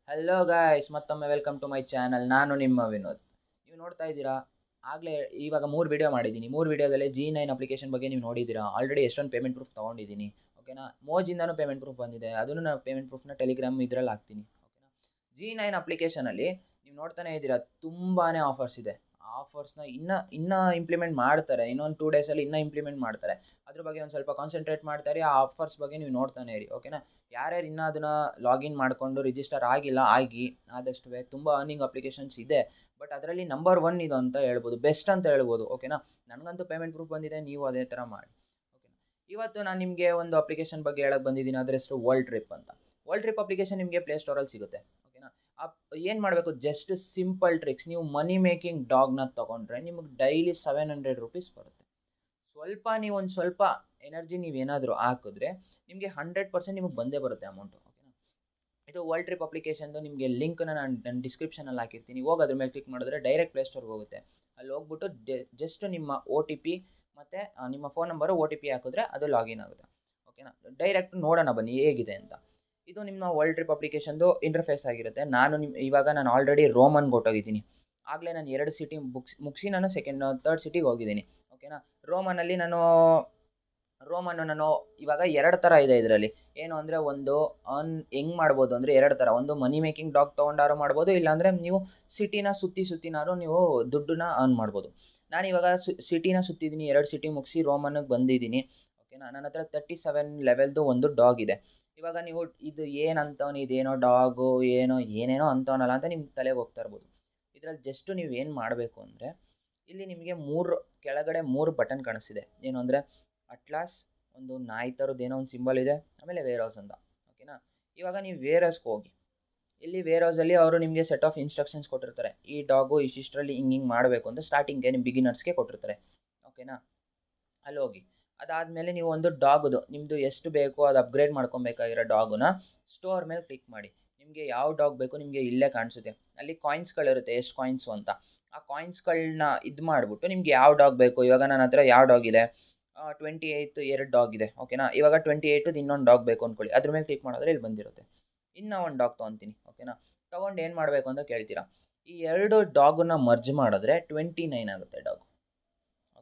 Hello guys, ಮತ್ತೊಮ್ಮೆ welcome to my channel. ನಾನು ನಿಮ್ಮ ವಿನೋದ್. ನೀವು ನೋಡ್ತಾ ಇದ್ದೀರಾ, ಆಗಲೇ ಇವಾಗ 3 ವಿಡಿಯೋ ಮಾಡಿದ್ದೀನಿ. 3 ವಿಡಿಯೋದಲ್ಲಿ G9 ಅಪ್ಲಿಕೇಶನ್ ಬಗ್ಗೆ ನೀವು ನೋಡಿದ್ದೀರಾ. ಆಲ್ರೆಡಿ ಎಷ್ಟೊಂದು ಪೇಮೆಂಟ್ ಪ್ರೂಫ್ ತೊಗೊಂಡಿದ್ದೀನಿ. ಓಕೆನಾ, ಮೋಜಿಂದನೂ ಪೇಮೆಂಟ್ ಪ್ರೂಫ್ ಬಂದಿದೆ. ಅದನ್ನು ನಾನು ಪೇಮೆಂಟ್ ಪ್ರೂಫ್ನ ಟೆಲಿಗ್ರಾಮ್ ಇದರಲ್ಲಿ ಹಾಕ್ತೀನಿ. ಓಕೆನಾ, G9 ಅಪ್ಲಿಕೇಶನಲ್ಲಿ ನೀವು ನೋಡ್ತಾನೆ ಇದ್ದೀರಾ, ತುಂಬಾ ಆಫರ್ಸ್ ಇದೆ. ಆಫರ್ಸ್ನ ಇನ್ನೂ ಇಂಪ್ಲಿಮೆಂಟ್ ಮಾಡ್ತಾರೆ. ಇನ್ನೊಂದು 2 ಡೇಸಲ್ಲಿ ಇನ್ನೂ ಇಂಪ್ಲಿಮೆಂಟ್ ಮಾಡ್ತಾರೆ. ಅದ್ರ ಬಗ್ಗೆ ಒಂದು ಸ್ವಲ್ಪ ಕಾನ್ಸಂಟ್ರೇಟ್ ಮಾಡ್ತಾರೆ. ಆ ಆಫರ್ಸ್ ಬಗ್ಗೆ ನೀವು ನೋಡ್ತಾನೆ ಇರಿ. ಓಕೆನಾ, ಯಾರ್ಯಾರು ಇನ್ನೂ ಅದನ್ನು ಲಾಗಿನ್ ಮಾಡಿಕೊಂಡು ರಿಜಿಸ್ಟರ್ ಆಗಿಲ್ಲ, ಆದಷ್ಟು ತುಂಬ ಅರ್ನಿಂಗ್ ಅಪ್ಲಿಕೇಶನ್ಸ್ ಇದೆ. ಬಟ್ ಅದರಲ್ಲಿ ನಂಬರ್ 1 ಇದು ಅಂತ ಹೇಳ್ಬೋದು, ಬೆಸ್ಟ್ ಅಂತ ಹೇಳ್ಬೋದು. ಓಕೆನಾ, ನನಗಂತೂ ಪೇಮೆಂಟ್ ಪ್ರೂಫ್ ಬಂದಿದೆ, ನೀವು ಅದೇ ಥರ ಮಾಡಿ. ಓಕೆನಾ, ಇವತ್ತು ನಾನು ನಿಮಗೆ ಒಂದು ಅಪ್ಲಿಕೇಶನ್ ಬಗ್ಗೆ ಹೇಳಕ್ಕೆ ಬಂದಿದ್ದೀನಿ. ಅದರ ಹೆಸರು ವರ್ಲ್ಡ್ ಟ್ರಿಪ್ ಅಂತ. ವರ್ಲ್ಡ್ ಟ್ರಿಪ್ ಅಪ್ಲಿಕೇಶನ್ ನಿಮಗೆ ಪ್ಲೇಸ್ಟೋರಲ್ಲಿ ಸಿಗುತ್ತೆ. ಓಕೆನಾ, ಏನು ಮಾಡಬೇಕು, ಜಸ್ಟ್ ಸಿಂಪಲ್ ಟ್ರಿಕ್ಸ್. ನೀವು ಮನಿ ಮೇಕಿಂಗ್ ಡಾಗ್ನ ತೊಗೊಂಡ್ರೆ ನಿಮಗೆ ಡೈಲಿ 700 ರೂಪೀಸ್ ಬರುತ್ತೆ. ನೀವು ಒಂದು ಸ್ವಲ್ಪ ಎನರ್ಜಿ ನೀವೇನಾದರೂ ಹಾಕಿದ್ರೆ ನಿಮಗೆ 100% ನಿಮಗೆ ಬಂದೇ ಬರುತ್ತೆ ಅಮೌಂಟು. ಓಕೆನಾ, ಇದು ವರ್ಲ್ಡ್ ಟ್ರಿಪ್ ಅಪ್ಲಿಕೇಶನ್ದು ನಿಮಗೆ ಲಿಂಕ್ನ ನನ್ನ ಡಿಸ್ಕ್ರಿಪ್ಷನಲ್ಲಿ ಹಾಕಿರ್ತೀನಿ. ಹೋಗಿ ಅದ್ರ ಮೇಲೆ ಕ್ಲಿಕ್ ಮಾಡಿದ್ರೆ ಡೈರೆಕ್ಟ್ ಪ್ಲೇಸ್ಟೋರ್ಗೆ ಹೋಗುತ್ತೆ. ಅಲ್ಲಿ ಹೋಗ್ಬಿಟ್ಟು ಜಸ್ಟ್ ನಿಮ್ಮ OTP ಮತ್ತು ನಿಮ್ಮ ಫೋನ್ ನಂಬರು OTP ಹಾಕಿದ್ರೆ ಅದು ಲಾಗಿನ್ ಆಗುತ್ತೆ. ಓಕೆನಾ, ಡೈರೆಕ್ಟ್ ನೋಡೋಣ ಬನ್ನಿ ಹೇಗಿದೆ ಅಂತ. ಇದು ನಿಮ್ಮ ವರ್ಲ್ಡ್ ಟ್ರಿಪ್ ಅಪ್ಲಿಕೇಶನ್ದು ಇಂಟರ್ಫೇಸ್ ಆಗಿರುತ್ತೆ. ಇವಾಗ ನಾನು ಆಲ್ರೆಡಿ ರೋಮನ್ಗೆ ಹೊಟ್ಟೋಗಿದ್ದೀನಿ. ಆಗಲೇ ನಾನು 2 ಸಿಟಿ ಮುಗಿಸಿ ನಾನು ಥರ್ಡ್ ಸಿಟಿಗೆ ಹೋಗಿದ್ದೀನಿ. ಓಕೆನಾ, ರೋಮನಲ್ಲಿ ನಾನು ಇವಾಗ 2 ಥರ ಇದೆ ಇದರಲ್ಲಿ. ಏನು ಅಂದರೆ, ಒಂದು ಹೆಂಗೆ ಮಾಡ್ಬೋದು ಅಂದರೆ 2 ಥರ. ಒಂದು ಮನಿ ಮೇಕಿಂಗ್ ಡಾಗ್ ತೊಗೊಂಡಾರು ಮಾಡ್ಬೋದು, ಇಲ್ಲಾಂದರೆ ನೀವು ಸಿಟಿನ ಸುತ್ತಿನಾರು ನೀವು ದುಡ್ಡನ್ನ ಅರ್ನ್ ಮಾಡ್ಬೋದು. ನಾನಿವಾಗ ಸಿಟಿನ ಸುತ್ತಿದ್ದೀನಿ, 2 ಸಿಟಿ ಮುಗಿಸಿ ರೋಮನ್ಗೆ ಬಂದಿದ್ದೀನಿ. ಓಕೆನಾ, ನನ್ನ ಹತ್ರ 37 ಲೆವೆಲ್ದು ಒಂದು ಡಾಗ್ ಇದೆ. ಇವಾಗ ನೀವು ಇದು ಏನು ಅಂತವನು, ಇದೇನೋ ಡಾಗು ಏನೇನೋ ಅಂತವನಲ್ಲ ಅಂತ ನಿಮ್ಮ ತಲೆಗೆ ಹೋಗ್ತಾ ಇರ್ಬೋದು. ಇದರಲ್ಲಿ ಜಸ್ಟು ನೀವು ಏನು ಮಾಡಬೇಕು ಅಂದರೆ, ಇಲ್ಲಿ ನಿಮಗೆ ಕೆಳಗಡೆ 3 ಬಟನ್ ಕಾಣಿಸ್ತಿದೆ. ಏನು ಅಂದರೆ, ಅಟ್ಲಾಸ್, ಒಂದು ನಾಯಿ ಥರದ್ದು ಏನೋ ಒಂದು ಸಿಂಬಲ್ ಇದೆ, ಆಮೇಲೆ ವೇರ್ ಹೌಸ್ ಅಂತ. ಓಕೆನಾ, ಇವಾಗ ನೀವು ವೇರ್ ಹೌಸ್ಗೆ ಹೋಗಿ. ಇಲ್ಲಿ ವೇರ್ ಹೌಸಲ್ಲಿ ಅವರು ನಿಮಗೆ ಸೆಟ್ ಆಫ್ ಇನ್ಸ್ಟ್ರಕ್ಷನ್ಸ್ ಕೊಟ್ಟಿರ್ತಾರೆ. ಈ ಡಾಗು ಇಷ್ಟಿಷ್ಟರಲ್ಲಿ ಹಿಂಗೆ ಮಾಡಬೇಕು ಅಂತ ಸ್ಟಾರ್ಟಿಂಗ್ಗೆ ನಿಮ್ಮ ಬಿಗಿನರ್ಸ್ಗೆ ಕೊಟ್ಟಿರ್ತಾರೆ. ಓಕೆನಾ, ಅಲ್ಲಿ ಹೋಗಿ. ಅದಾದಮೇಲೆ ನೀವು ಒಂದು ಡಾಗ್ದು ನಿಮ್ಮದು ಎಷ್ಟು ಬೇಕೋ ಅದು ಅಪ್ಗ್ರೇಡ್ ಮಾಡ್ಕೊಬೇಕಾಗಿರೋ ಡಾಗನ್ನ ಸ್ಟೋರ್ ಮೇಲೆ ಕ್ಲಿಕ್ ಮಾಡಿ. ನಿಮಗೆ ಯಾವ ಡಾಗ್ ಬೇಕು ನಿಮಗೆ ಇಲ್ಲೇ ಕಾಣಿಸುತ್ತೆ. ಅಲ್ಲಿ ಕಾಯಿನ್ಸ್ಗಳಿರುತ್ತೆ, ಎಷ್ಟು ಕಾಯಿನ್ಸು ಅಂತ. ಆ ಕಾಯಿನ್ಸ್ಗಳನ್ನ ಇದು ಮಾಡಿಬಿಟ್ಟು ನಿಮ್ಗೆ ಯಾವ ಡಾಗ್ ಬೇಕು. ಇವಾಗ ನನ್ನ ಹತ್ರ ಯಾವ ಡಾಗ್ ಇದೆ, 28 2 ಡಾಗ್ ಇದೆ. ಓಕೆನಾ, ಇವಾಗ 28ದು ಇನ್ನೊಂದು ಡಾಗ್ ಬೇಕು ಅಂದ್ಕೊಳ್ಳಿ. ಅದ್ರ ಮೇಲೆ ಕ್ಲಿಕ್ ಮಾಡಿದ್ರೆ ಇಲ್ಲಿ ಬಂದಿರುತ್ತೆ. ಇನ್ನೂ ಒಂದು ಡಾಗ್ ತೊಗೊತೀನಿ. ಓಕೆನಾ, ತೊಗೊಂಡು ಏನು ಮಾಡಬೇಕು ಅಂತ ಕೇಳ್ತೀರಾ. ಈ 2 ಡಾಗನ್ನ ಮರ್ಜ್ ಮಾಡಿದ್ರೆ 29 ಆಗುತ್ತೆ ಡಾಗ್.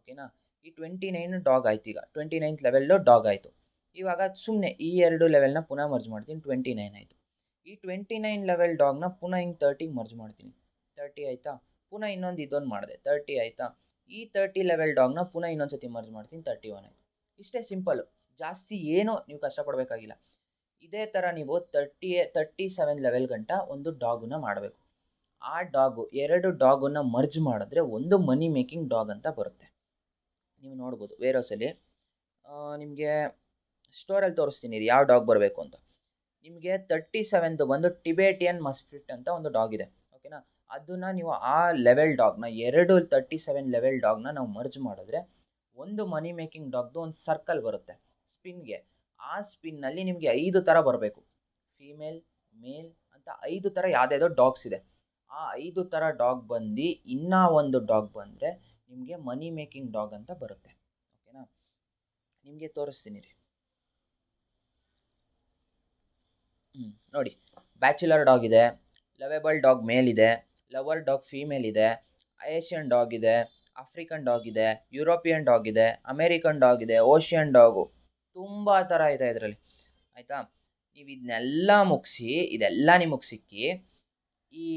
ಓಕೆನಾ, ಈ 29 ಡಾಗ್ ಆಯ್ತು. ಈಗ 29th ಲೆವೆಲ್ಲು ಡಾಗ್ ಆಯಿತು. ಇವಾಗ ಸುಮ್ಮನೆ ಈ 2 ಲೆವೆಲ್ನ ಪುನಃ ಮರ್ಜ್ ಮಾಡ್ತೀನಿ, 29 ಆಯಿತು. ಈ 29 ಲೆವೆಲ್ ಡಾಗ್ನ ಪುನಃ ಹಿಂಗೆ 30ಗೆ ಮರ್ಜ್ ಮಾಡ್ತೀನಿ. 30 ಆಯಿತಾ, ಪುನಃ ಇದೊಂದು ಮಾಡಿದೆ, 30 ಆಯಿತಾ. ಈ 30 ಲೆವೆಲ್ ಡಾಗ್ನ ಪುನಃ ಇನ್ನೊಂದು ಸತಿ ಮರ್ಜ್ ಮಾಡ್ತೀನಿ, 31 ಆಯಿತು. ಇಷ್ಟೇ ಸಿಂಪಲ್ಲು, ಜಾಸ್ತಿ ಏನೂ ನೀವು ಕಷ್ಟಪಡಬೇಕಾಗಿಲ್ಲ. ಇದೇ ಥರ ನೀವು 37 ಲೆವೆಲ್ ಗಂಟ ಒಂದು ಡಾಗನ್ನ ಮಾಡಬೇಕು. ಆ ಡಾಗು 2 ಡಾಗನ್ನ ಮರ್ಜ್ ಮಾಡಿದ್ರೆ ಒಂದು ಮನಿ ಮೇಕಿಂಗ್ ಡಾಗ್ ಅಂತ ಬರುತ್ತೆ. ನೀವು ನೋಡ್ಬೋದು ವೇರ್ ಹೌಸಲ್ಲಿ ನಿಮಗೆ ಸ್ಟೋರಲ್ಲಿ ತೋರಿಸ್ತೀನಿ ಯಾವ ಡಾಗ್ ಬರಬೇಕು ಅಂತ. ನಿಮಗೆ 37ದು ಬಂದು ಟಿಬೇಟಿಯನ್ ಮಸ್ಟಿಫ್ ಅಂತ ಒಂದು ಡಾಗ್ ಇದೆ. ಓಕೆನಾ, ಅದನ್ನು ನೀವು ಆ ಲೆವೆಲ್ ಡಾಗ್ನ 2 37 ಲೆವೆಲ್ ಡಾಗ್ನ ನಾವು ಮರ್ಜ್ ಮಾಡಿದ್ರೆ ಒಂದು ಮನಿ ಮೇಕಿಂಗ್ ಡಾಗ್ದು ಒಂದು ಸರ್ಕಲ್ ಬರುತ್ತೆ ಸ್ಪಿನ್ಗೆ. ಆ ಸ್ಪಿನ್ನಲ್ಲಿ ನಿಮಗೆ 5 ಥರ ಬರಬೇಕು. ಫೀಮೇಲ್, ಮೇಲ್ ಅಂತ 5 ಥರ ಯಾವುದ್ಯಾವುದೋ ಡಾಗ್ಸ್ ಇದೆ. ಆ 5 ಥರ ಡಾಗ್ ಬಂದು ಇನ್ನೂ ಒಂದು ಡಾಗ್ ಬಂದರೆ ನಿಮಗೆ ಮನಿ ಮೇಕಿಂಗ್ ಡಾಗ್ ಅಂತ ಬರುತ್ತೆ. ಓಕೆನಾ, ನಿಮಗೆ ತೋರಿಸ್ತೀನಿ ರೀ. ನೋಡಿ, ಬ್ಯಾಚುಲರ್ ಡಾಗ್ ಇದೆ, ಲವೆಬಲ್ ಡಾಗ್ ಮೇಲ್ ಇದೆ, ಲವರ್ ಡಾಗ್ ಫೀಮೇಲ್ ಇದೆ, ಏಷ್ಯನ್ ಡಾಗ್ ಇದೆ, ಆಫ್ರಿಕನ್ ಡಾಗ್ ಇದೆ, ಯುರೋಪಿಯನ್ ಡಾಗ್ ಇದೆ, ಅಮೇರಿಕನ್ ಡಾಗ್ ಇದೆ, ಓಷಿಯನ್ ಡಾಗು, ತುಂಬ ಥರ ಇದೆ ಇದರಲ್ಲಿ. ಆಯಿತಾ, ನೀವು ಇದೆಲ್ಲ ನಿಮಗೆ ಸಿಕ್ಕಿ ಈ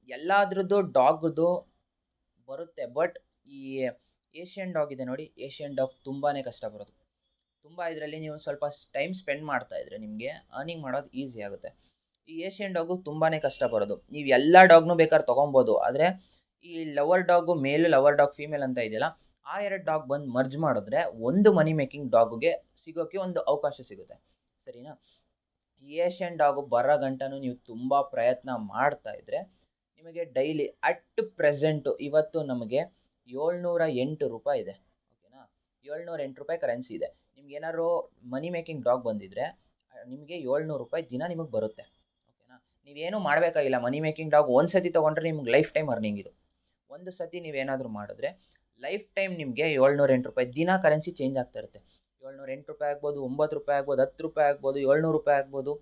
ಎಲ್ಲದ್ರದ್ದು ಡಾಗ್ದು ಬರುತ್ತೆ. ಬಟ್ ಈ ಏಷ್ಯನ್ ಡಾಗ್ ಇದೆ ನೋಡಿ, ಏಷ್ಯನ್ ಡಾಗ್ ತುಂಬಾ ಕಷ್ಟ ಬರೋದು. ತುಂಬ ಇದರಲ್ಲಿ ನೀವು ಸ್ವಲ್ಪ ಟೈಮ್ ಸ್ಪೆಂಡ್ ಮಾಡ್ತಾ ಇದ್ರೆ ನಿಮಗೆ ಅರ್ನಿಂಗ್ ಮಾಡೋದು ಈಸಿ ಆಗುತ್ತೆ. ಈ ಏಷ್ಯನ್ ಡಾಗು ತುಂಬಾ ಕಷ್ಟ ಬರೋದು. ನೀವು ಎಲ್ಲ ಡಾಗ್ನೂ ಬೇಕಾದ್ರೆ ತೊಗೊಬೋದು, ಆದರೆ ಈ ಲವರ್ ಡಾಗು ಮೇಲು, ಲವರ್ ಡಾಗ್ ಫೀಮೇಲ್ ಅಂತ ಇದೆಯಲ್ಲ, ಆ 2 ಡಾಗ್ ಬಂದು ಮರ್ಜ್ ಮಾಡಿದ್ರೆ ಒಂದು ಮನಿ ಮೇಕಿಂಗ್ ಡಾಗುಗೆ ಸಿಗೋಕ್ಕೆ ಒಂದು ಅವಕಾಶ ಸಿಗುತ್ತೆ. ಸರಿನಾ, ಈ ಏಷ್ಯನ್ ಡಾಗು ಬರೋ ಗಂಟನೂ ನೀವು ತುಂಬ ಪ್ರಯತ್ನ ಮಾಡ್ತಾ ಇದ್ದರೆ ನಿಮಗೆ ಡೈಲಿ ಅಟ್ ಪ್ರೆಸೆಂಟು ಇವತ್ತು ನಮಗೆ 708 ರೂಪಾಯಿ ಇದೆ. ಓಕೆನಾ, 708 ರೂಪಾಯಿ ಕರೆನ್ಸಿ ಇದೆ. ನಿಮ್ಗೆ ಏನಾದ್ರು ಮನಿ ಮೇಕಿಂಗ್ ಡಾಗ್ ಬಂದಿದ್ರೆ ನಿಮಗೆ 700 ರೂಪಾಯಿ ದಿನ ನಿಮಗೆ ಬರುತ್ತೆ. ಓಕೆನಾ, ನೀವೇನು ಮಾಡಬೇಕಾಗಿಲ್ಲ. ಮನಿ ಮೇಕಿಂಗ್ ಡಾಗ್ ಒಂದು ಸತಿ ತೊಗೊಂಡ್ರೆ ನಿಮ್ಗೆ ಲೈಫ್ ಟೈಮ್ ಅರ್ನಿಂಗ್ ಇದು. ಒಂದು ಸತಿ ನೀವೇನಾದರೂ ಮಾಡಿದ್ರೆ ಲೈಫ್ ಟೈಮ್ ನಿಮಗೆ 708 ರೂಪಾಯಿ ದಿನ ಕರೆನ್ಸಿ ಚೇಂಜ್ ಆಗ್ತಾ ಇರುತ್ತೆ. 708 ರೂಪಾಯಿ ಆಗ್ಬೋದು, 9 ರೂಪಾಯಿ ಆಗ್ಬೋದು, 10 ರೂಪಾಯಿ ಆಗ್ಬೋದು, 700 ರೂಪಾಯಿ ಆಗ್ಬೋದು,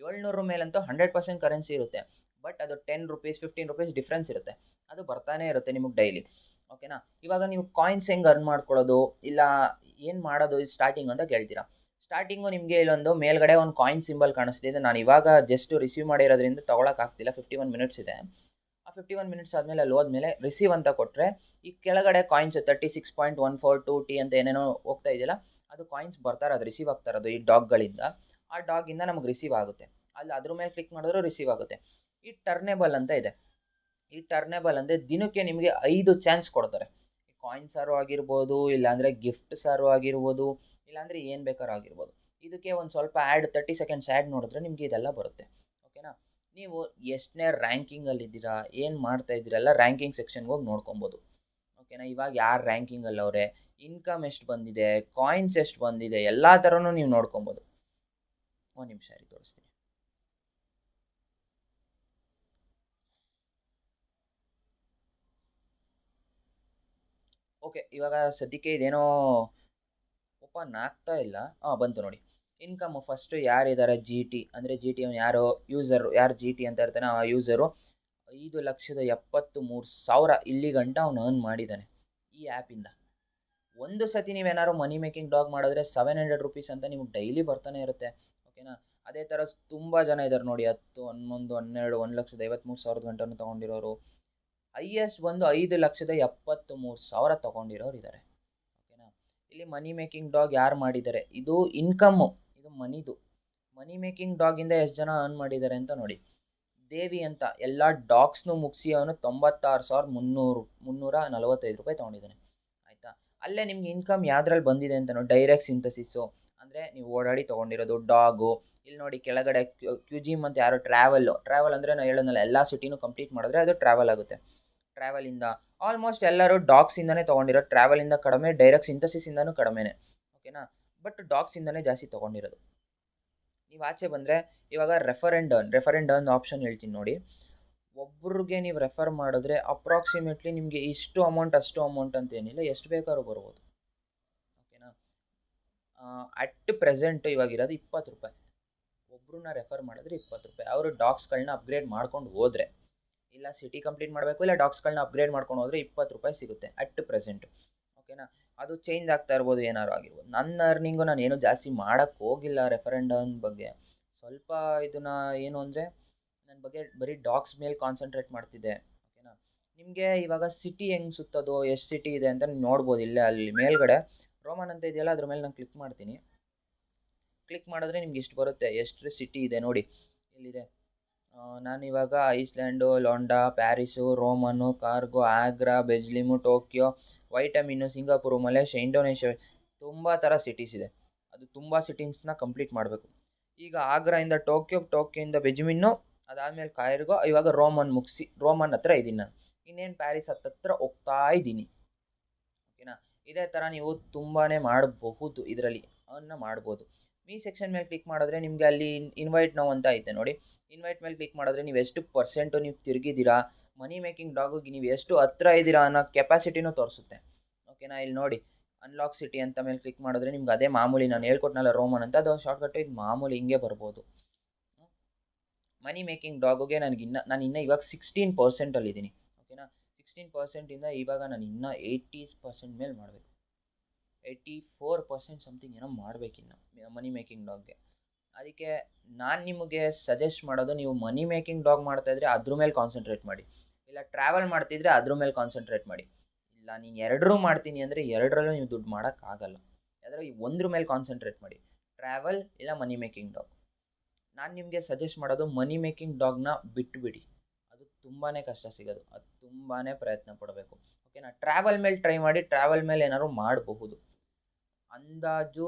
700 ಮೇಲಂತೂ 100% ಕರೆನ್ಸಿ ಇರುತ್ತೆ. ಬಟ್ ಅದು 10 ರುಪೀಸ್ 15 ರುಪೀಸ್ ಡಿಫ್ರೆನ್ಸ್ ಇರುತ್ತೆ. ಅದು ಬರ್ತಾನೆ ಇರುತ್ತೆ ನಿಮಗೆ ಡೈಲಿ. ಓಕೆನಾ. ಇವಾಗ ನೀವು ಕಾಯಿನ್ಸ್ ಹೆಂಗೆ ಅರ್ನ್ ಮಾಡ್ಕೊಳ್ಳೋದು, ಇಲ್ಲ ಏನು ಮಾಡೋದು ಸ್ಟಾರ್ಟಿಂಗ್ ಅಂತ ಕೇಳ್ತೀರಾ. ಸ್ಟಾರ್ಟಿಂಗು ನಿಮಗೆ ಇಲ್ಲೊಂದು ಮೇಲ್ಗಡೆ ಒಂದು ಕಾಯಿನ್ ಸಿಂಬಲ್ ಕಾಣಿಸ್ತಿದೆ. ನಾನು ಇವಾಗ ಜಸ್ಟ್ ರಿಸೀವ್ ಮಾಡಿರೋದ್ರಿಂದ ತೊಗೊಳಕ್ಕಾಗ್ತಿಲ್ಲ, 51 ಮಿನಿಟ್ಸ್ ಇದೆ. ಆ 51 ಮಿನಿಟ್ಸ್ ಆದಮೇಲೆ ಅಲ್ಲಿ ಹೋದ್ಮೇಲೆ ರಿಸೀವ್ ಅಂತ ಕೊಟ್ಟರೆ ಈ ಕೆಳಗಡೆ ಕಾಯಿನ್ಸ್ 36.142T ಅಂತ ಏನೇನೋ ಹೋಗ್ತಾ ಇದೆಯಲ್ಲ, ಅದು ಕಾಯಿನ್ಸ್ ಬರ್ತಾ ಇರೋದು ರಿಸೀವ್ ಆಗ್ತಾ ಇರೋದು ಈ ಡಾಗ್ಗಳಿಂದ. ಆ ಡಾಗಿಂದ ನಮಗೆ ರಿಸೀವ್ ಆಗುತ್ತೆ. ಅಲ್ಲಿ ಅದ್ರ ಮೇಲೆ ಕ್ಲಿಕ್ ಮಾಡಿದ್ರು ರಿಸೀವ್ ಆಗುತ್ತೆ. ಈ ಟರ್ನೇಬಲ್ ಅಂತ ಇದೆ. ಈ ಟರ್ನೇಬಲ್ ಅಂದರೆ ದಿನಕ್ಕೆ ನಿಮಗೆ 5 ಚಾನ್ಸ್ ಕೊಡ್ತಾರೆ. ಕಾಯಿನ್ಸ್ ಸಾರು ಆಗಿರ್ಬೋದು, ಇಲ್ಲಾಂದರೆ ಗಿಫ್ಟ್ ಸಾರು ಆಗಿರ್ಬೋದು, ಇಲ್ಲಾಂದರೆ ಏನು ಬೇಕಾದ್ರೂ ಆಗಿರ್ಬೋದು. ಇದಕ್ಕೆ ಒಂದು ಸ್ವಲ್ಪ ಆ್ಯಡ್ 30 ಸೆಕೆಂಡ್ಸ್ ಆ್ಯಡ್ ನೋಡಿದ್ರೆ ನಿಮಗೆ ಇದೆಲ್ಲ ಬರುತ್ತೆ. ಓಕೆನಾ. ನೀವು ಎಷ್ಟನೇ ರ್ಯಾಂಕಿಂಗಲ್ಲಿದ್ದೀರಾ, ಏನು ಮಾಡ್ತಾ ಇದ್ದೀರಾ ಎಲ್ಲ ರ್ಯಾಂಕಿಂಗ್ ಸೆಕ್ಷನ್ಗೆ ಹೋಗಿ ನೋಡ್ಕೊಬೋದು. ಓಕೆನಾ. ಇವಾಗ ಯಾರು ರ್ಯಾಂಕಿಂಗಲ್ಲಿ ಅವರೇ, ಇನ್ಕಮ್ ಎಷ್ಟು ಬಂದಿದೆ, ಕಾಯಿನ್ಸ್ ಎಷ್ಟು ಬಂದಿದೆ, ಎಲ್ಲ ಥರನೂ ನೀವು ನೋಡ್ಕೊಬೋದು. ಒಂದು ನಿಮಿಷ ರೀ ತೋರಿಸ್ತೀನಿ. ಓಕೆ, ಇವಾಗ ಸದ್ಯಕ್ಕೆ ಇದೇನೋ ಓಪನ್ ಆಗ್ತಾ ಇಲ್ಲ. ಬಂತು ನೋಡಿ. ಇನ್ಕಮ್ ಫಸ್ಟು ಯಾರಿದ್ದಾರೆ, GT ಅಂದರೆ GT ಅವನು ಯಾರು ಯೂಸರು, ಯಾರು GT ಅಂತ ಇರ್ತಾನೆ ಆ ಯೂಸರು 5,73,000 ಇಲ್ಲಿ ಗಂಟ ಅವನು ಅರ್ನ್ ಮಾಡಿದ್ದಾನೆ ಈ ಆ್ಯಪಿಂದ. ಒಂದು ಸತಿ ನೀವೇನಾದ್ರು ಮನಿ ಮೇಕಿಂಗ್ ಡಾಗ್ ಮಾಡಿದ್ರೆ 700 ರುಪೀಸ್ ಅಂತ ನಿಮ್ಗೆ ಡೈಲಿ ಬರ್ತಾನೆ ಇರುತ್ತೆ. ಓಕೆನಾ. ಅದೇ ಥರ ತುಂಬ ಜನ ಇದ್ದಾರೆ ನೋಡಿ, 10, 11, 12, 1,53,000 ಗಂಟನೂ ತೊಗೊಂಡಿರೋರು. ಹೈಯೆಸ್ಟ್ ಬಂದು 5,73,000 ತೊಗೊಂಡಿರೋರು ಇದ್ದಾರೆ. ಓಕೆನಾ. ಇಲ್ಲಿ ಮನಿ ಮೇಕಿಂಗ್ ಡಾಗ್ ಯಾರು ಮಾಡಿದ್ದಾರೆ, ಇದು ಇನ್ಕಮ್ಮು, ಇದು ಮನಿದು. ಮನಿ ಮೇಕಿಂಗ್ ಡಾಗಿಂದ ಎಷ್ಟು ಜನ ಅರ್ನ್ ಮಾಡಿದ್ದಾರೆ ಅಂತ ನೋಡಿ. ದೇವಿ ಅಂತ ಎಲ್ಲ ಡಾಗ್ಸ್ನು ಮುಗಿಸಿ ಅವನು 96,345 ರೂಪಾಯಿ ತೊಗೊಂಡಿದ್ದಾನೆ. ಆಯಿತಾ. ಅಲ್ಲೇ ನಿಮ್ಗೆ ಇನ್ಕಮ್ ಯಾವ್ದ್ರಲ್ಲಿ ಬಂದಿದೆ ಅಂತ ನೋಡಿ. ಡೈರೆಕ್ಟ್ ಸಿಂಥಸಿಸ್ಸು ಅಂದರೆ ನೀವು ಓಡಾಡಿ ತೊಗೊಂಡಿರೋದು ಡಾಗು. ಇಲ್ಲಿ ನೋಡಿ ಕೆಳಗಡೆ ಕ್ಯೂಜಿಮ್ ಅಂತ ಯಾರು ಟ್ರಾವೆಲ್ ಅಂದರೆ ನಾನು ಹೇಳೋನಲ್ಲ, ಎಲ್ಲ ಸಿಟಿನೂ ಕಂಪ್ಲೀಟ್ ಮಾಡಿದ್ರೆ ಅದು ಟ್ರಾವೆಲ್ ಆಗುತ್ತೆ. ಟ್ರಾವೆಲಿಂದ ಆಲ್ಮೋಸ್ಟ್ ಎಲ್ಲರೂ ಡಾಗ್ಸಿಂದನೇ ತೊಗೊಂಡಿರೋದು. ಟ್ರಾವೆಲಿಂದ ಕಡಿಮೆ, ಡೈರೆಕ್ಟ್ ಸಿಂಥಸಿಸಿಂದನೂ ಕಡಿಮೆನೇ. ಓಕೆನಾ. ಬಟ್ ಡಾಗ್ಸಿಂದನೇ ಜಾಸ್ತಿ ತೊಗೊಂಡಿರೋದು. ನೀವು ಆಚೆ ಬಂದರೆ ಇವಾಗ ರೆಫರ್ ಆ್ಯಂಡ್ ಅರ್ನ್ ಆಪ್ಷನ್ ಹೇಳ್ತೀನಿ ನೋಡಿ. ಒಬ್ರಿಗೆ ನೀವು ರೆಫರ್ ಮಾಡಿದ್ರೆ ಅಪ್ರಾಕ್ಸಿಮೇಟ್ಲಿ ನಿಮಗೆ ಇಷ್ಟು ಅಮೌಂಟ್ ಅಷ್ಟು ಅಮೌಂಟ್ ಅಂತ ಏನಿಲ್ಲ, ಎಷ್ಟು ಬೇಕಾದ್ರೂ ಬರ್ಬೋದು. ಓಕೆನಾ. ಅಟ್ ಪ್ರೆಸೆಂಟು ಇವಾಗಿರೋದು 20 ರೂಪಾಯಿ. ಒಬ್ರನ್ನ ರೆಫರ್ ಮಾಡಿದ್ರೆ 20 ರೂಪಾಯಿ. ಅವರು ಡಾಗ್ಸ್ಗಳನ್ನ ಅಪ್ಗ್ರೇಡ್ ಮಾಡ್ಕೊಂಡು ಹೋದರೆ, ಇಲ್ಲ ಸಿಟಿ ಕಂಪ್ಲೀಟ್ ಮಾಡಬೇಕು, ಇಲ್ಲ ಡಾಗ್ಸ್ಗಳನ್ನ ಅಪ್ಗ್ರೇಡ್ ಮಾಡ್ಕೊಂಡು ಹೋದರೆ 20 ರೂಪಾಯಿ ಸಿಗುತ್ತೆ ಅಟ್ ಪ್ರೆಸೆಂಟು. ಓಕೆನಾ. ಅದು ಚೇಂಜ್ ಆಗ್ತಾ ಇರ್ಬೋದು, ಏನಾರು ಆಗಿರ್ಬೋದು. ನನ್ನ ಅರ್ನಿಂಗು ನಾನು ಏನೂ ಜಾಸ್ತಿ ಮಾಡೋಕ್ಕೆ ಹೋಗಿಲ್ಲ ರೆಫರ್ ಆ್ಯಂಡ್ ಅರ್ನ್ ಬಗ್ಗೆ. ಸ್ವಲ್ಪ ಇದನ್ನು ಏನು ಅಂದರೆ ನನ್ನ ಬಗ್ಗೆ ಬರೀ ಡಾಗ್ಸ್ ಮೇಲೆ ಕಾನ್ಸಂಟ್ರೇಟ್ ಮಾಡ್ತಿದ್ದೆ. ಓಕೆನಾ. ನಿಮಗೆ ಇವಾಗ ಸಿಟಿ ಹೆಂಗೆ ಸುತ್ತೋದು, ಎಷ್ಟು ಸಿಟಿ ಇದೆ ಅಂತ ನೀವು ನೋಡ್ಬೋದು. ಇಲ್ಲೇ ಅಲ್ಲಿ ಮೇಲ್ಗಡೆ ರೋಮನ್ ಅಂತ ಇದೆಯಲ್ಲ, ಅದ್ರ ಮೇಲೆ ನಾನು ಕ್ಲಿಕ್ ಮಾಡ್ತೀನಿ. ಕ್ಲಿಕ್ ಮಾಡಿದ್ರೆ ನಿಮ್ಗೆ ಇಷ್ಟು ಬರುತ್ತೆ, ಎಷ್ಟು ಸಿಟಿ ಇದೆ ನೋಡಿ. ಇಲ್ಲಿದೆ. ನಾನಿವಾಗ ಐಸ್ಲ್ಯಾಂಡು, ಲೋಂಡಾ, ಪ್ಯಾರಿಸು, ರೋಮನ್ನು, ಕಾರ್ಗೋ, ಆಗ್ರಾ, ಬೆಜ್ಲಿಮು, ಟೋಕಿಯೋ, ವೈಟಮಿನ್ನು, ಸಿಂಗಾಪುರು, ಮಲೇಷ್ಯಾ, ಇಂಡೋನೇಷ್ಯಾ, ತುಂಬ ಥರ ಸಿಟೀಸ್ ಇದೆ. ಅದು ತುಂಬ ಸಿಟೀಸ್ನ ಕಂಪ್ಲೀಟ್ ಮಾಡಬೇಕು. ಈಗ ಆಗ್ರಾಯಿಂದ ಟೋಕಿಯೋಯಿಂದ ಬೆಜ್ಮಿನ್ನು, ಅದಾದಮೇಲೆ ಕಾಯ್ರ್ಗೋ, ಇವಾಗ ರೋಮನ್ ಹತ್ರ ಇದ್ದೀನಿ ನಾನು. ಇನ್ನೇನು ಪ್ಯಾರಿಸ್ ಹತ್ತತ್ರ ಹೋಗ್ತಾ ಇದ್ದೀನಿ. ಓಕೆನಾ. ಇದೇ ಥರ ನೀವು ತುಂಬಾ ಮಾಡಬಹುದು, ಇದರಲ್ಲಿ ಅರ್ನ್ನ ಮಾಡ್ಬೋದು. ಈ ಸೆಕ್ಷನ್ ಮೇಲೆ ಕ್ಲಿಕ್ ಮಾಡಿದ್ರೆ ನಿಮಗೆ ಅಲ್ಲಿ ಇನ್ವೈಟ್ ನೌ ಅಂತ ಐತೆ ನೋಡಿ. ಇನ್ವೈಟ್ ಮೇಲೆ ಕ್ಲಿಕ್ ಮಾಡಿದ್ರೆ ನೀವು ಎಷ್ಟು ಪರ್ಸೆಂಟು ನೀವು ತಿರುಗಿದ್ದೀರಾ, ಮನಿ ಮೇಕಿಂಗ್ ಡಾಗಿಗೆ ನೀವು ಎಷ್ಟು ಹತ್ರ ಇದ್ದೀರಾ ಅನ್ನೋ ಕೆಪಾಸಿಟಿನೂ ತೋರಿಸುತ್ತೆ. ಓಕೆನಾ. ಇಲ್ಲಿ ನೋಡಿ ಅನ್ಲಾಕ್ ಸಿಟಿ ಅಂತ ಮೇಲೆ ಕ್ಲಿಕ್ ಮಾಡಿದ್ರೆ ನಿಮ್ಗೆ ಅದೇ ಮಾಮೂಲಿ ನಾನು ಹೇಳ್ಕೊಟ್ನಲ್ಲ ರೋಮನ್ ಅಂತ, ಅದು ಶಾರ್ಟ್ಕಟ್ಟು. ಇದು ಮಾಮೂಲಿ ಹಿಂಗೆ ಬರ್ಬೋದು. ಮನಿ ಮೇಕಿಂಗ್ ಡಾಗುಗೆ ನಾನು ಇನ್ನೂ ಇವಾಗ 16%ಅಲ್ಲಿದ್ದೀನಿ. ಓಕೆನಾ. 16%ಇಂದ ಇವಾಗ ನಾನು ಇನ್ನೂ 80% ಮೇಲೆ ಮಾಡಬೇಕು. 84% ಸಮಥಿಂಗ್ ಏನೋ ಮಾಡಬೇಕಿನ್ನು ಮನಿ ಮೇಕಿಂಗ್ ಡಾಗ್ಗೆ. ಅದಕ್ಕೆ ನಾನು ನಿಮಗೆ ಸಜೆಸ್ಟ್ ಮಾಡೋದು, ನೀವು ಮನಿ ಮೇಕಿಂಗ್ ಡಾಗ್ ಮಾಡ್ತಾಯಿದ್ರೆ ಅದ್ರ ಮೇಲೆ ಕಾನ್ಸಂಟ್ರೇಟ್ ಮಾಡಿ, ಇಲ್ಲ ಟ್ರಾವೆಲ್ ಮಾಡ್ತಿದ್ರೆ ಅದ್ರ ಮೇಲೆ ಕಾನ್ಸಂಟ್ರೇಟ್ ಮಾಡಿ. ಇಲ್ಲ ನೀನು ಎರಡರೂ ಮಾಡ್ತೀನಿ ಅಂದರೆ ಎರಡರಲ್ಲೂ ನೀವು ದುಡ್ಡು ಮಾಡೋಕ್ಕಾಗಲ್ಲ. ಯಾವ್ದಾದ್ರು ಈ ಒಂದ್ರ ಮೇಲೆ ಕಾನ್ಸಂಟ್ರೇಟ್ ಮಾಡಿ, ಟ್ರಾವೆಲ್ ಇಲ್ಲ ಮನಿ ಮೇಕಿಂಗ್ ಡಾಗ್. ನಾನು ನಿಮಗೆ ಸಜೆಸ್ಟ್ ಮಾಡೋದು ಮನಿ ಮೇಕಿಂಗ್ ಡಾಗ್ನ ಬಿಟ್ಟುಬಿಡಿ. ಅದು ತುಂಬಾ ಕಷ್ಟ ಸಿಗೋದು, ಅದು ತುಂಬಾ ಪ್ರಯತ್ನ ಪಡಬೇಕು. ಓಕೆನಾ. ಟ್ರಾವೆಲ್ ಮೇಲೆ ಟ್ರೈ ಮಾಡಿ, ಟ್ರಾವೆಲ್ ಮೇಲೆ ಏನಾದ್ರು ಮಾಡಬಹುದು. ಅಂದಾಜು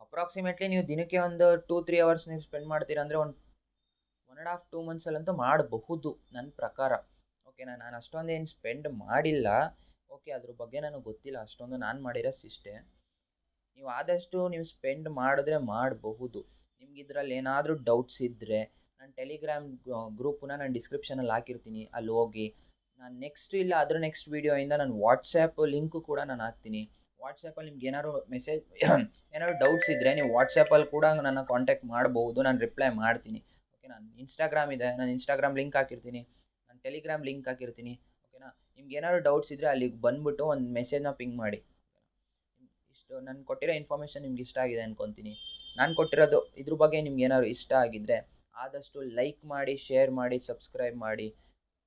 ಅಪ್ರಾಕ್ಸಿಮೇಟ್ಲಿ ನೀವು ದಿನಕ್ಕೆ ಒಂದು 2-3 ಅವರ್ಸ್ ನೀವು ಸ್ಪೆಂಡ್ ಮಾಡ್ತೀರಾ ಅಂದರೆ ಒಂದು 1.5-2 ಮಂತ್ಸಲ್ಲಂತೂ ಮಾಡಬಹುದು ನನ್ನ ಪ್ರಕಾರ. ಓಕೆನಾ. ನಾನು ಅಷ್ಟೊಂದು ಏನು ಸ್ಪೆಂಡ್ ಮಾಡಿಲ್ಲ. ಓಕೆ, ಅದ್ರ ಬಗ್ಗೆ ನನಗೆ ಗೊತ್ತಿಲ್ಲ ಅಷ್ಟೊಂದು. ನಾನು ಮಾಡಿರೋಷ್ಟು ನೀವು ಆದಷ್ಟು ನೀವು ಸ್ಪೆಂಡ್ ಮಾಡಿದ್ರೆ ಮಾಡಬಹುದು. ನಿಮ್ಗೆ ಇದರಲ್ಲಿ ಏನಾದರೂ ಡೌಟ್ಸ್ ಇದ್ದರೆ ನಾನು ಟೆಲಿಗ್ರಾಮ್ ಗ್ರೂಪನ್ನ ನಾನು ಡಿಸ್ಕ್ರಿಪ್ಷನಲ್ಲಿ ಹಾಕಿರ್ತೀನಿ, ಅಲ್ಲಿ ಹೋಗಿ. ನಾನು ನೆಕ್ಸ್ಟ್ ವೀಡಿಯೋಯಿಂದ ನಾನು ವಾಟ್ಸಪ್ ಲಿಂಕು ಕೂಡ ನಾನು ಹಾಕ್ತೀನಿ. ವಾಟ್ಸಪ್ಪಲ್ಲಿ ನಿಮ್ಗೆ ಏನಾದ್ರು ಮೆಸೇಜ್ ಏನಾದ್ರು ಡೌಟ್ಸ್ ಇದ್ದರೆ ನೀವು ವಾಟ್ಸಪ್ಪಲ್ಲಿ ಕೂಡ ನನ್ನ ಕಾಂಟ್ಯಾಕ್ಟ್ ಮಾಡ್ಬೋದು, ನಾನು ರಿಪ್ಲೈ ಮಾಡ್ತೀನಿ. ಓಕೆನಾ. ಇನ್ಸ್ಟಾಗ್ರಾಮ್ ಇದೆ, ನಾನು ಇನ್ಸ್ಟಾಗ್ರಾಮ್ ಲಿಂಕ್ ಹಾಕಿರ್ತೀನಿ, ನಾನು ಟೆಲಿಗ್ರಾಮ್ ಲಿಂಕ್ ಹಾಕಿರ್ತೀನಿ. ಓಕೆನಾ. ನಿಮ್ಗೆ ಏನಾದ್ರು ಡೌಟ್ಸ್ ಇದ್ದರೆ ಅಲ್ಲಿಗೆ ಬಂದುಬಿಟ್ಟು ಒಂದು ಮೆಸೇಜ್ನ ಪಿಂಗ್ ಮಾಡಿ. ಇಷ್ಟು ನಾನು ಕೊಟ್ಟಿರೋ ಇನ್ಫಾರ್ಮೇಷನ್ ನಿಮ್ಗೆ ಇಷ್ಟ ಆಗಿದೆ ಅನ್ಕೊತೀನಿ. ನಾನು ಕೊಟ್ಟಿರೋದು ಇದ್ರ ಬಗ್ಗೆ ನಿಮ್ಗೆ ಏನಾದ್ರು ಇಷ್ಟ ಆಗಿದ್ದರೆ ಆದಷ್ಟು ಲೈಕ್ ಮಾಡಿ, ಶೇರ್ ಮಾಡಿ, ಸಬ್ಸ್ಕ್ರೈಬ್ ಮಾಡಿ.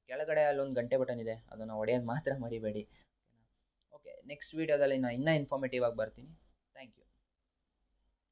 ಕೆಳಗಡೆ ಅಲ್ಲೊಂದು ಗಂಟೆ ಬಟನ್ ಇದೆ, ಅದನ್ನು ಹೊಡೆಯೋದು ಮಾತ್ರ ಮರಿಬೇಡಿ. ಓಕೆ, ನೆಕ್ಸ್ಟ್ ವೀಡಿಯೋದಲ್ಲಿ ನಾನು ಇನ್ನೂ ಇನ್ಫಾರ್ಮೇಟಿವ್ ಆಗಿ ಬರ್ತೀನಿ.